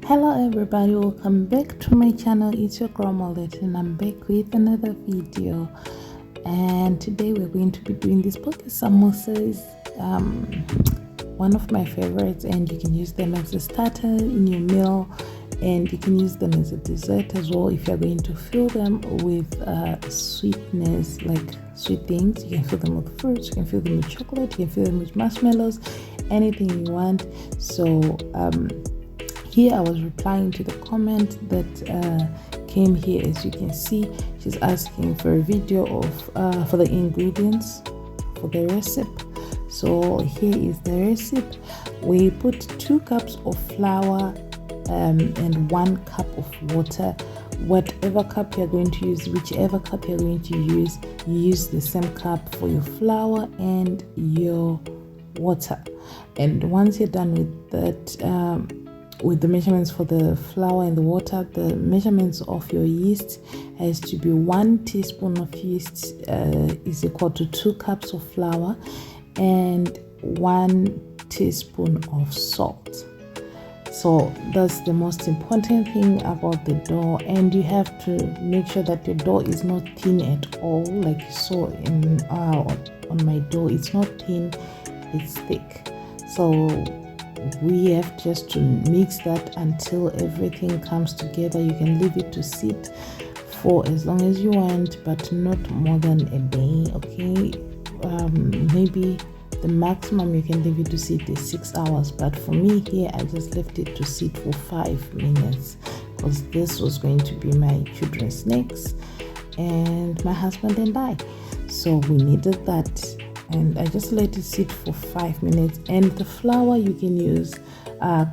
Hello everybody, welcome back to my channel. It's your girl Mollet and I'm back with another video, and today we're going to be doing this pocket samosas, one of my favorites, and you can use them as a starter in your meal, and you can use them as a dessert as well. If you're going to fill them with sweetness, like sweet things, you can fill them with fruits, you can fill them with chocolate, you can fill them with marshmallows, anything you want. So here I was replying to the comment that came here. As you can see, she's asking for a video of for the ingredients for the recipe. So here is the recipe. We put 2 cups of flour and 1 cup of water. Whatever cup you're going to use, whichever cup you're going to use, you use the same cup for your flour and your water. And once you're done with that, with the measurements for the flour and the water, the measurements of your yeast has to be 1 teaspoon of yeast is equal to 2 cups of flour and 1 teaspoon of salt. So that's the most important thing about the dough, and you have to make sure that your dough is not thin at all, like you saw in on my dough. It's not thin, it's thick. So we have just to mix that until everything comes together. You can leave it to sit for as long as you want, but not more than a day, okay? Maybe the maximum you can leave it to sit is 6 hours, but for me here I just left it to sit for 5 minutes because this was going to be my children's snacks and my husband and I, so we needed that. And I just let it sit for 5 minutes. And the flour, you can use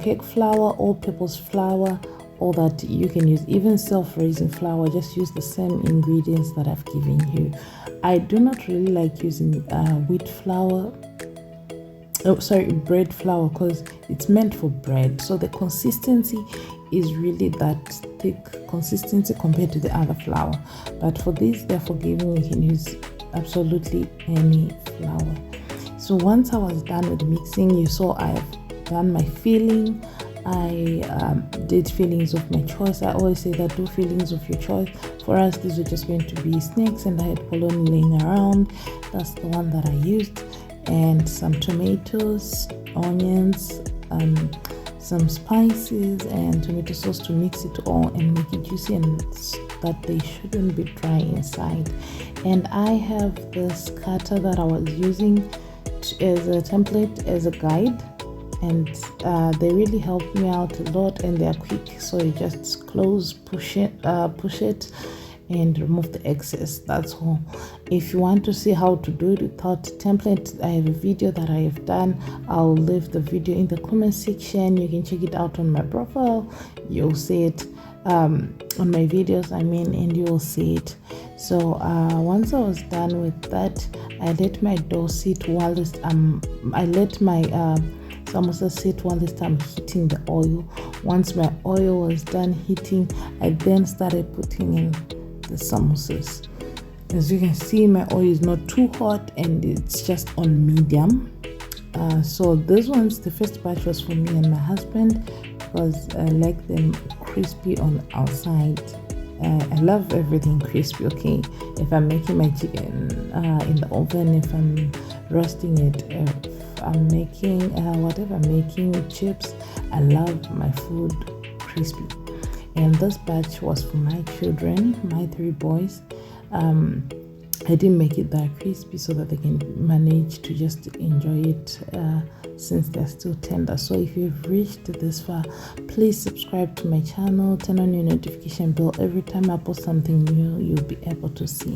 cake flour, all-purpose flour, or that you can use even self-raising flour. Just use the same ingredients that I've given you. I do not really like using wheat flour, bread flour, because it's meant for bread, so the consistency is really that thick consistency compared to the other flour. But for this, they're forgiving, you can use absolutely any flour. So once I was done with mixing, you saw I've done my filling. I did fillings of my choice. I always say that do fillings of your choice. For us, these were just going to be snacks, and I had polony laying around. That's the one that I used, and some tomatoes, onions, some spices and tomato sauce to mix it all and make it juicy and that they shouldn't be dry inside. And I have this cutter that I was using as a template, as a guide, and they really helped me out a lot, and they are quick. So you just close, push it and remove the excess. That's all. If you want to see how to do it without template, I have a video that I have done. I'll leave the video in the comment section. You can check it out on my profile. You'll see it on my videos, and you will see it. So once I was done with that, I let my dough sit while I let my samosa sit while I'm heating the oil. Once my oil was done heating, I then started putting in the samosas. As you can see, my oil is not too hot and it's just on medium. So this one's, the first batch was for me and my husband because I like them crispy on the outside. I love everything crispy, okay? If I'm making my chicken in the oven, if I'm roasting it, if I'm making whatever I'm making, chips, I love my food crispy. And this batch was for my children, my 3 boys. I didn't make it that crispy so that they can manage to just enjoy it since they're still tender. So if you've reached this far, please subscribe to my channel, turn on your notification bell. Every time I post something new, you'll be able to see.